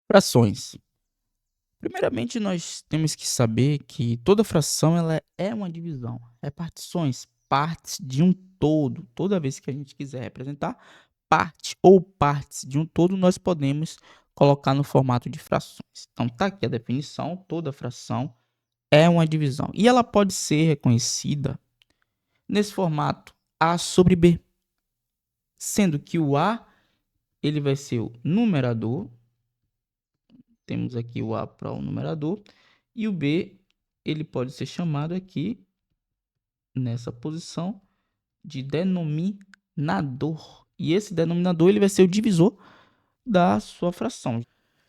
Frações. Primeiramente, nós temos que saber que toda fração ela é uma divisão, repartições, partes de um todo. Toda vez que a gente quiser representar parte ou partes de um todo, nós podemos colocar no formato de frações. Então, tá aqui a definição: toda fração é uma divisão. E ela pode ser reconhecida nesse formato A sobre B, sendo que o A ele vai ser o numerador. Temos aqui o A para o numerador. E o B, ele pode ser chamado aqui, nessa posição, de denominador. E esse denominador ele vai ser o divisor da sua fração.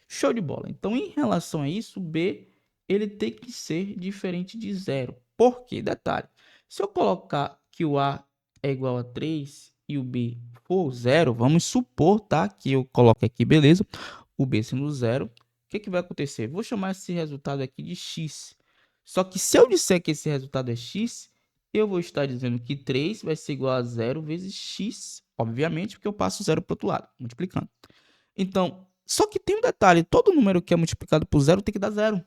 Show de bola. Então, em relação a isso, o B ele tem que ser diferente de zero. Por quê? Detalhe. Se eu colocar que o A é igual a 3 e o B for zero, vamos supor, tá? Que eu coloque aqui, beleza? O B sendo zero, o que vai acontecer? Vou chamar esse resultado aqui de x. Só que se eu disser que esse resultado é x, eu vou estar dizendo que 3 vai ser igual a 0 vezes x, obviamente, porque eu passo 0 para o outro lado, multiplicando. Então, só que tem um detalhe, todo número que é multiplicado por 0 tem que dar 0.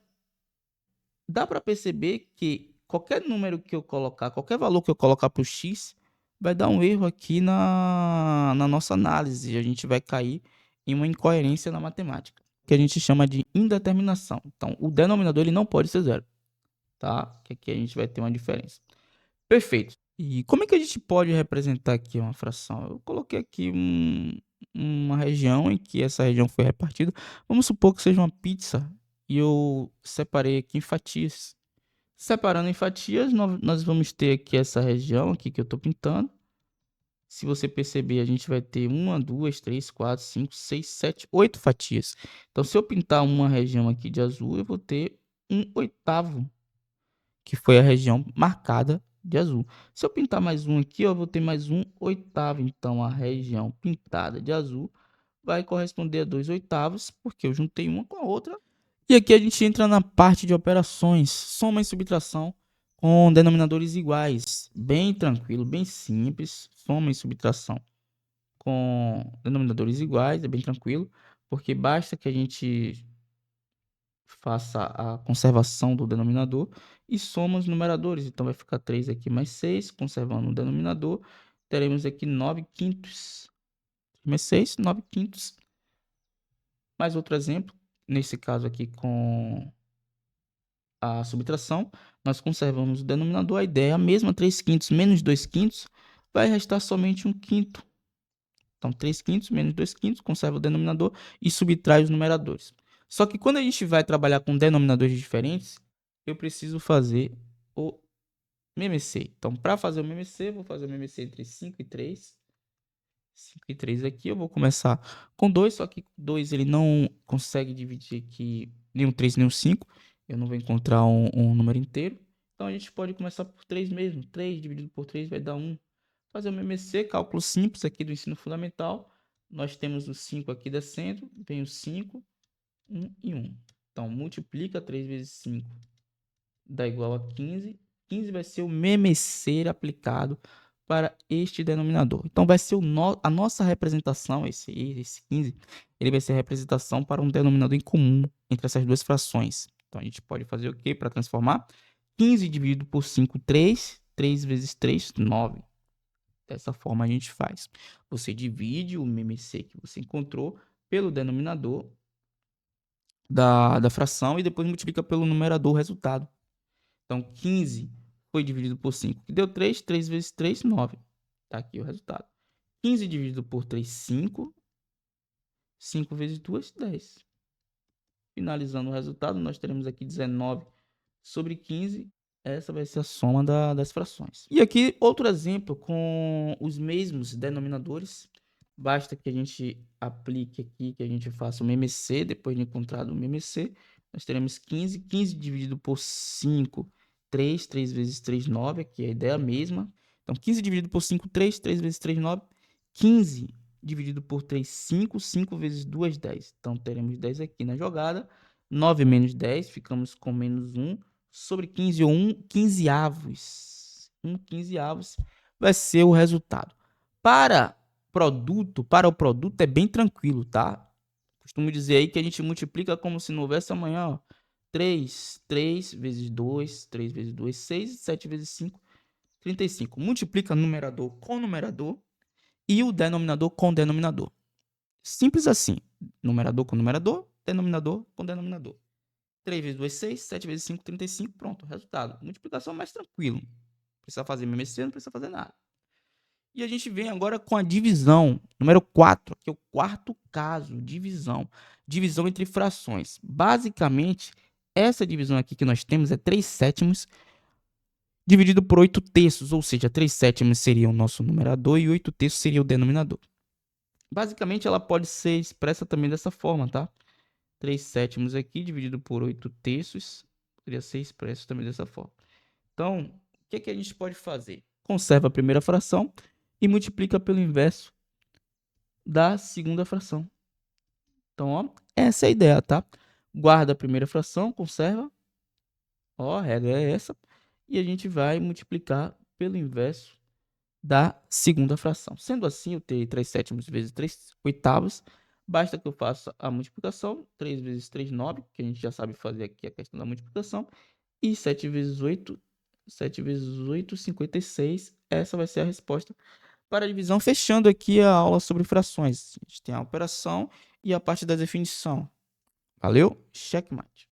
Dá para perceber que qualquer número que eu colocar, qualquer valor que eu colocar para o x, vai dar um erro aqui na nossa análise. A gente vai cair em uma incoerência na matemática, que a gente chama de indeterminação. Então, o denominador ele não pode ser 0, tá? Que aqui a gente vai ter uma diferença. Perfeito. E como é que a gente pode representar aqui uma fração? Eu coloquei aqui uma região em que essa região foi repartida. Vamos supor que seja uma pizza e eu separei aqui em fatias. Separando em fatias, nós vamos ter aqui essa região aqui que eu estou pintando. Se você perceber, a gente vai ter 1, 2, 3, 4, 5, 6, 7, 8 fatias. Então, se eu pintar uma região aqui de azul, eu vou ter 1/8, que foi a região marcada de azul. Se eu pintar mais um aqui, eu vou ter mais 1/8. Então, a região pintada de azul vai corresponder a 2/8, porque eu juntei uma com a outra. E aqui a gente entra na parte de operações, soma e subtração com denominadores iguais. Bem tranquilo, bem simples. Soma e subtração com denominadores iguais, é bem tranquilo, porque basta que a gente faça a conservação do denominador e soma os numeradores. Então, vai ficar 3 aqui mais 6, conservando o denominador. Teremos aqui 9/5. Mais 6, 9/5. Mais outro exemplo, nesse caso aqui com a subtração, nós conservamos o denominador, a ideia é a mesma, 3/5 menos 2/5, vai restar somente 1/5. Então, 3/5 menos 2/5, conserva o denominador e subtrai os numeradores. Só que quando a gente vai trabalhar com denominadores diferentes, eu preciso fazer o MMC. Então, para fazer o MMC, vou fazer o MMC entre 5 e 3. 5 e 3 aqui, eu vou começar com 2, só que 2 ele não consegue dividir aqui nem o 3 nem o 5. Eu não vou encontrar um número inteiro. Então, a gente pode começar por 3 mesmo. 3 dividido por 3 vai dar 1. Fazer o MMC, cálculo simples aqui do ensino fundamental. Nós temos o 5 aqui descendo, vem o 5, 1 e 1. Então, multiplica 3 vezes 5 dá igual a 15. 15 vai ser o MMC aplicado para este denominador. Então, vai ser a nossa representação, esse 15, ele vai ser a representação para um denominador em comum entre essas duas frações. Então, a gente pode fazer o quê para transformar? 15 dividido por 5, 3. 3 vezes 3, 9. Dessa forma, a gente faz. Você divide o MMC que você encontrou pelo denominador da fração e depois multiplica pelo numerador o resultado. Então, 15 foi dividido por 5, que deu 3. 3 vezes 3, 9. Está aqui o resultado. 15 dividido por 3, 5. 5 vezes 2, 10. Finalizando o resultado, nós teremos aqui 19 sobre 15. Essa vai ser a soma das frações. E aqui, outro exemplo com os mesmos denominadores. Basta que a gente aplique aqui, que a gente faça o MMC, depois de encontrado o MMC. Nós teremos 15. 15 dividido por 5, 3. 3 vezes 3, 9. Aqui é a ideia mesma. Então, 15 dividido por 5, 3. 3 vezes 3, 9. 15 dividido por 3, 5. 5 vezes 2, 10. Então, teremos 10 aqui na jogada. 9 menos 10, ficamos com menos 1. Sobre 15 ou 1 quinzeavos. 1 quinzeavos vai ser o resultado. Para o produto é bem tranquilo, tá? Costumo dizer aí que a gente multiplica como se não houvesse amanhã, ó. 3 vezes 2, 3 vezes 2, 6, 7 vezes 5, 35. Multiplica numerador com numerador e o denominador com denominador. Simples assim. Numerador com numerador, denominador com denominador. 3 vezes 2, 6, 7 vezes 5, 35. Pronto, resultado. Multiplicação mais tranquilo. Não precisa fazer MMC, não precisa fazer nada. E a gente vem agora com a divisão, número 4, que é o quarto caso, divisão. Divisão entre frações. Basicamente, essa divisão aqui que nós temos é 3 sétimos dividido por 8 terços, ou seja, 3 sétimos seria o nosso numerador e 8 terços seria o denominador. Basicamente, ela pode ser expressa também dessa forma, tá? 3 sétimos aqui dividido por 8 terços poderia ser expresso também dessa forma. Então, o que a gente pode fazer? Conserva a primeira fração e multiplica pelo inverso da segunda fração. Então, ó, essa é a ideia, tá? Guarda a primeira fração, conserva. Ó, a regra é essa. E a gente vai multiplicar pelo inverso da segunda fração. Sendo assim, eu terei 3 sétimos vezes 3 oitavos. Basta que eu faça a multiplicação. 3 vezes 3, 9, que a gente já sabe fazer aqui a questão da multiplicação. E 7 vezes 8, 7 vezes 8, 56. Essa vai ser a resposta para a divisão, fechando aqui a aula sobre frações. A gente tem a operação e a parte da definição. Valeu? Checkmate.